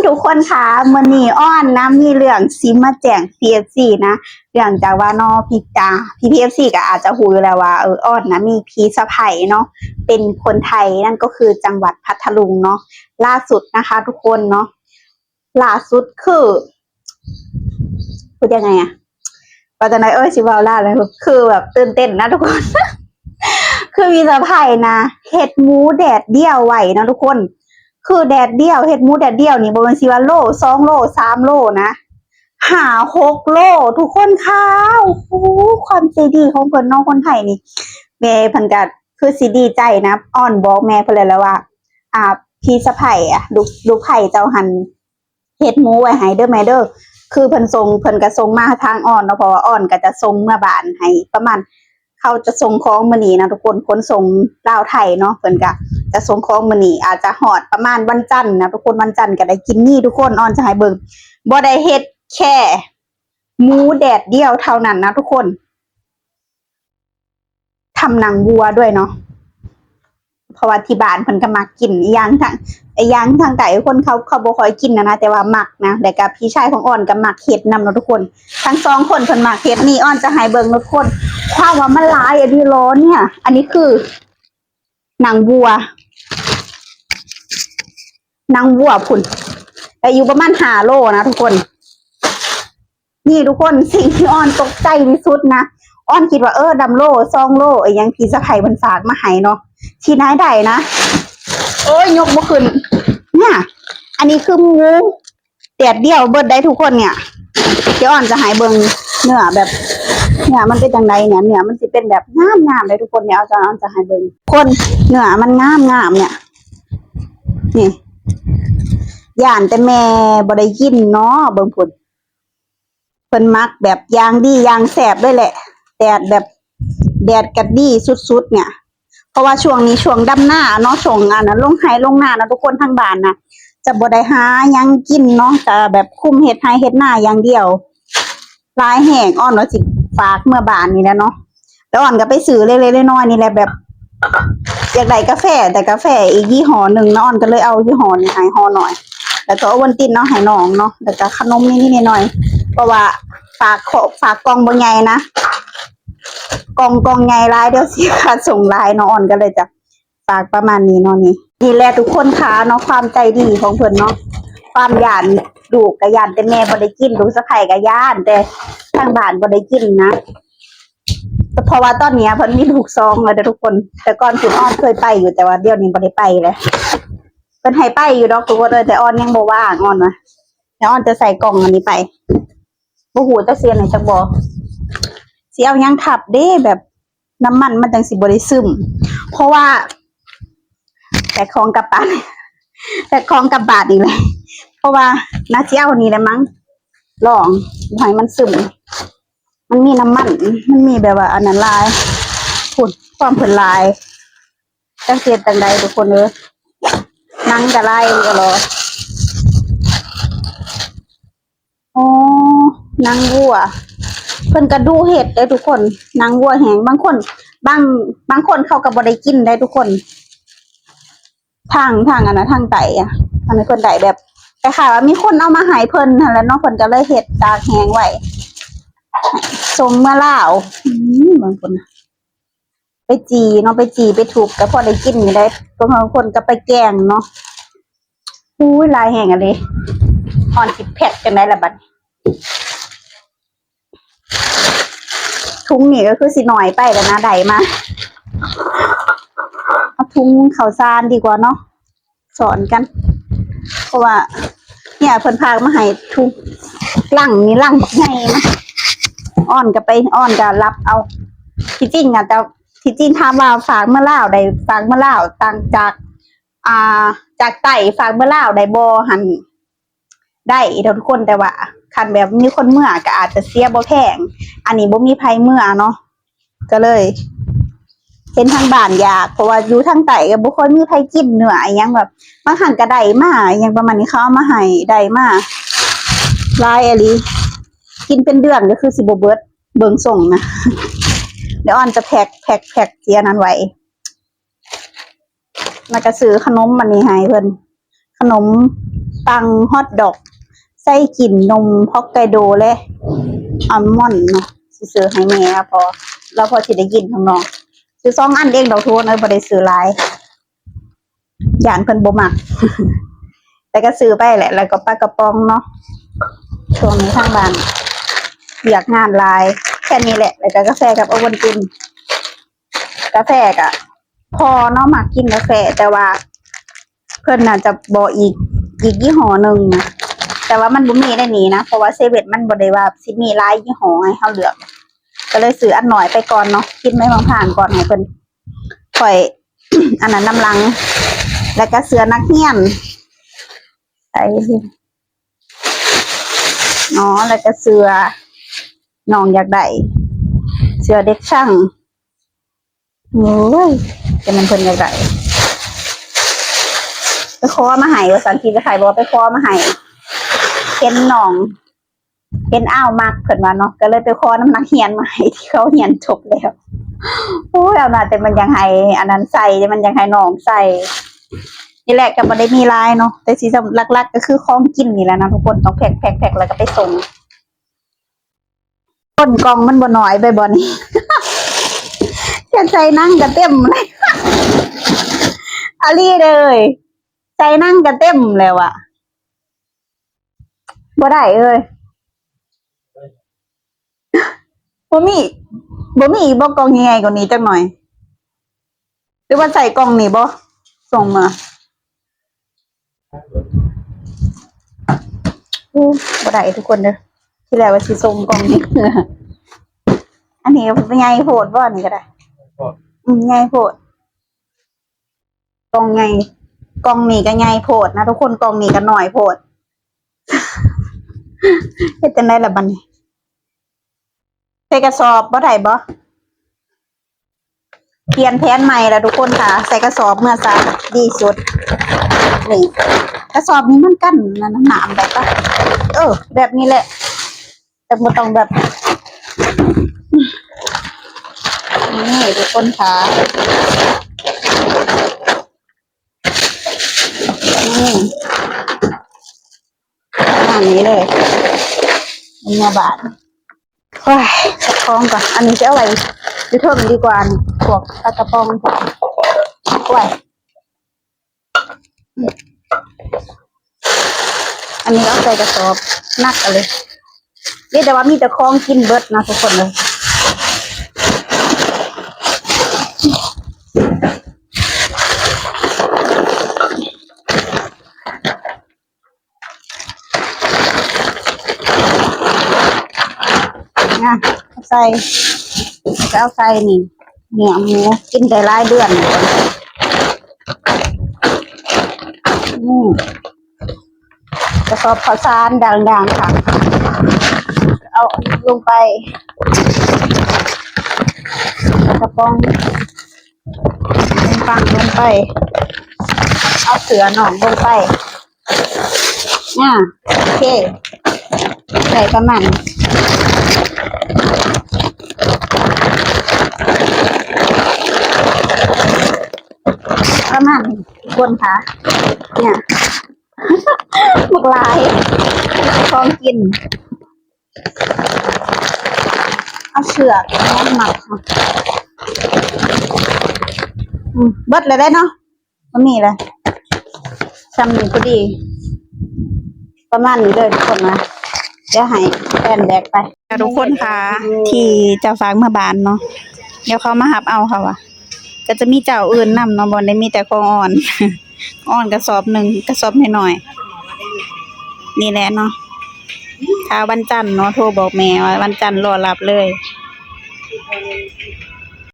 ทุกคนค่ะมื้อนี้อ้อนนะมีเรื่องสิมาแจ้ง PFC นะเรื่องจากว่าน้องPFC ก็อาจจะฮู้อยู่แล้วว่าอ้อนนะมีพี่สะใภ้เนาะเป็นคนไทยนั่นก็คือจังหวัดพัทลุงเนาะล่าสุดนะคะทุกคนเนาะล่าสุดคือพูดยังไงอะว่าจะไหนสิเว้าล่าเลยคือแบบตื่นเต้นนะทุกคน คือมีสะใภ้นะเฮ็ดหมูแดดเดี่ยวไว้นะทุกคนคือแดดเดี่ยวเฮ็ดหมูแดดเดี่ยวนี่บ่แม่นสิว่าโล2โล3โลนะ5-6โลทุกคนค่ะโอ้โหความใจดีของเพิ่นน้องคนไทยนี่แม่เพิ่นก็คือสิดีใจนะอ้อนบอกแม่เพิ่นเลยแล้วว่าพี่สะใภ้ลูกไผ่เจ้าหันเฮ็ดหมูไว้ให้เด้อแม่เด้อคือเพิ่นก็ส่งมาทางอ้อนเนาะเพราะว่าอ้อนก็จะส่งเมื่อบ้านให้ประมาณเขาจะส่งของมื้อนี้นะทุกคนขนส่งลาวไทยเนาะเพิ่นก็จะส่งของมื้อนี้อาจจะฮอดประมาณวันจันทร์นะทุกคนวันจันทร์ก็ได้กินนี่ทุกคนอ้อนจะให้เบิ่งบ่ได้เฮ็ดแค่หมูแดดเดียวเท่านั้นนะทุกคนทำหนังวัวด้วยเนาะเพราะว่าที่บ้านเพิ่นก็มักกินอีหยังทางไก่คนเขาบ่ค่อยกินนะแต่ว่ามักนะแล้วก็พี่ชายของอ้อนก็มักเฮ็ดนำเนาะทุกคนทั้งสองคนเพิ่นมักเฮ็ดนี่อ้อนจะให้เบิ่งทุกคนความว่ามันหลายอันนี้ร้อนเนี่ยอันนี้คือหนังวัวพุ่นอายุประมาณ5โลนะทุกคนนี่ทุกคนสิ่งที่อ้อนตกใจที่สุดนะอ้อนคิดว่าดำโล2โลไอ้ยังพี่สะใภ้เพิ่นฝากมาให้เนาะที่ไหนได้นะโอ้ยยกบ่ขึ้นเนี่ยอันนี้คือหมูแดดเดียวเบิดได้ทุกคนเนี่ยเดี๋ยวอ้อนจะให้เบิ่งเนื้อแบบเนี่ยมันเป็นจังไดเนี่ยเนื้อมันสิเป็นแบบงามๆเลยทุกคนเนี่ยอ้อนจะให้เบิ่งคนเนื้อมันงามเนี่ยนี่ย่านแต่แม่บ่ได้กินเนาะเบิ่งพุ่นเพิ่นมักแบบอย่างดีอย่างแซ่บด้วยแหละแดดกัดดีสุดๆเนี่ยเพราะว่าช่วงนี้ช่วงดำหน้าเนาะช่วงลงไร่ลงนานะทุกคนทางบ้านนะจะบ่ได้หาหยังกินเนาะจะแบบคุมเฮ็ดไร่เฮ็ดนาอย่างเดียวลายแห้งอ้อนว่าสิฝากเมื่อบ้านนี่แหละเนาะแล้วอ้อนก็ไปซื้อเล็กๆน้อยๆนี่แหละแบบอยากได้กาแฟแต่กาแฟอีกยี่ห้อนึงเนาะอ้อนก็เลยเอายี่ห้อนี้ให้ห่อหน่อยแล้วก็โอวัลตินเนาะให้น้องเนาะแล้วก็ขนมนิดๆหน่อยๆเพราะว่าฝากกล่องบ่ใหญ่นะกล่องใหญ่หลายเดี๋ยวสิค่าส่งหลายเนาะอ้อนก็เลยจะฝากประมาณนี้เนาะนี่แหละทุกคนค่ะเนาะความใจดีของเพิ่นเนาะความย่านลูกก็ย่านแต่แม่บ่ได้กินลูกสะใภ้ก็ย่านแต่ทางบ้านบ่ได้กินนะเพราะว่าตอนนี้เพิ่นมีลูก2แล้วทุกคนแต่ก่อนคุณอ้อนเคยไปอยู่แต่ว่าเดี๋ยวนี้บ่ได้ไปแล้วเพิ่นให้ไปอยู่ดอกทุกคนแต่อ้อนยังบ่ว่างอ้อนว่าเดี๋ยวอ้อนจะใส่กล่องอันนี้ไปบ่ฮู้จักเสียไหนจักบ่สิเอาหยังทับเด้แบบน้ำมันจังสิบ่ได้ซึมเพราะว่าแต่ของกลับบ้านอีกเลยเพราะว่าน่าสิเอานี่แหละมั้งลองให้มันซึมมันมีน้ำมันมันมีแบบว่าอันนั้นลายพุ่นความเพิ่นลายจังเสียจังใดทุกคนหนังก็ลายก็รออ๋อหนังวัวเพิ่นก็ดูเห็ดได้ทุกคนหนังวัวแห้งบางคนเขาก็บ่ได้กินได้ทุกคนทางทางไก่ทางในคนไก่แบบแต่ค่ะว่ามีคนเอามาให้เพิ่นนั่นแหละเนาะเพิ่นก็เลยเฮ็ดตากแห้งไว้ส่งเมื่อลาวบางคนไปจีเนาะไปถูกก็พอได้กินอยู่ได้บางคนก็ไปแกงเนาะอุ้ยลายแห้งอะเลยอ่อนสิแพ็คจังได๋ล่ะบัดถุงนี่ก็คือสิหน่อยไปแล้วนะได้มาเอาถุงข้าวสารดีกว่าเนาะสอนกันเพราะว่าเนี่ยเพิ่นพามาให้ถุงลังนี่ลังใหญ่นะอ้อนก็รับเอาที่จริงแต่ที่จริงถามว่าฝากเมื่อลาวได้ฝากเมื่อลาวต่างจากไต้ฝากเมื่อลาวได้บ่หั่นได้ทุกคนแต่ว่าคันแบบมีคนเมื่อก็อาจจะเสียบ่แพงอันนี้บ่มีไผเมื่อเนาะก็เลยเป็นทางบ้านยากเพราะว่าอยู่ทางใต้ก็บ่ค่อยมีไผกินเนื้ออีหยังแบบบางครั้งก็ได้มาอีหยังประมาณนี้เขาเอามาให้ได้มาหลายอีหลีกินเป็นเดือนก็คือสิบ่เบิดเบิ่งส่งนะเดี๋ยวอ้อนจะแพ็คเสียนั้นไว้แล้วก็ซื้อขนมมันนี่ให้เพิ่น ขนมปังฮอทดอกไส้กลิ่นนมฮอกไกโดและอัลมอนด์เนาะสิซื้อให้แม่พอแล้วพอสิได้กินข้างนอกซื้อ2อันเองดอกทุนบ่ได้ซื้อหลายย่านเพิ่นบ่มัก แต่ก็ซื้อไปแหละแล้วก็ปลากระป๋องเนาะช่วงนี้ทางบ้านอยากงานหลายแค่นี้แหละแล้วก็กาแฟกับโอวัลตินกาแฟก็พอเนาะมักกินกาแฟแต่ว่าเพิ่นน่าจะบอกอีกยี่ห้อหนึ่งนะแต่ว่ามันบ่มีในนี้นะเพราะว่าเซเว่นมันบ่ได้ว่าสิมีหลายยี่ห้อให้เฮาเลือกก็เลยซื้ออันน้อยไปก่อนเนาะกินไม่ผ่านก่อนให้เพิ่นค่อย อันนั้นน้ำลังแล้วก็เสื้อนักเรียนใส่สิเนาะแล้วก็เสื้อน้องอยากได้เสื้อเด็กช่างโอ้ยจะมันเพิ่นอยากได้ไปขอมาให้ว่าสันทีจะขายบอกไปขอมาให้เห็นน้องเห็นอ้าวมากเพิ่นว่าเนาะก็เลยไปขอน้ำนักเรียนมาให้ที่เขาเรียนจบแล้วโอ้ยเอาน่ะแต่มันยังให้อันนั้นใส่มันยังให้น้องใส่นี่แหละก็บ่ได้มีลายเนาะแต่สิหลักๆก็คือของกินนี่แหละนะทุกคนต้องแพ็คแล้วก็ไปส่งต้นกล่องมันบ่น้อยไปบ่นี่ แค่ใส่นั่งก็เต็มเลยอาลีเลยใส่นั่งก็เต็มแล้วอะบ่ได้เอ้ยบ่มีอีกบ่กล่องยังไงกว่านี้จักหน่อยหรือว่าใส่กล่องนี่บ่ส่งมาบ่ได้ทุกคนเด้อที่แรกว่าสิส่งกล่องนี้ อันนี้ใหญ่โพดบ่อันนี้ก็ได้ใหญ่โพดกล่องใหญ่กล่องนี้ก็ใหญ่โพดนะทุกคนกล่องนี้ก็น้อยโพด เฮ็ดจังได๋ล่ะบัดนี้ใส่กระสอบบ่ได้บ่เปลี่ยนแผนใหม่แล้วทุกคนค่ะใส่กระสอบเมื่อซะดีสุดนี่กระสอบนี้มันกั้นน้ำแบบว่าแบบนี้แหละแต่บ่ต้องแบบนี่ทุกคนค่ะนี่อันนี้เลย1 บาทว้ายจะคล้องก่อนอันนี้จะเอาไว้ดูเท่ามันดีกว่านี่พวกปลากระป๋องไว้อันนี้เอาใส่กระสอบนักกันเลยเรียกแต่ว่ามีแต่ของกินเบิดนะทุกคนเลยนะใส่จะเอาใส่นี่เนื้อหมูกินได้หลายเดือนกระสอบข้าวสารดังๆค่ะเอาลงไปกระป๋องฟังลงไปเอาเสือหนองลงไปโอเคใส่ประมาณคนค่ะเนี่ย หมกลายคองกินเอาเชือกหมักเบิดเลยได้เนาะมันมีเลยซ้ำหนึ่งพอดีประมาณนี้เลยทุกคนนะเดี๋ยวให้แฟนแบกไปทุกคนค่ะที่เจ้าฝากเมื่อบานเนาะเดี๋ยวเขามาหับเอาค่ะว่ะก็จะมีเจ้าอื่นนำเนาะบอลได้มีแต่ของอ่อน อ่อนกระสอบหนึ่งกระสอบหน่อยนี่แหละเนาะถ้าวันจันทร์เนาะโทรบอกแม่ว่าวันจันทร์รอรับเลย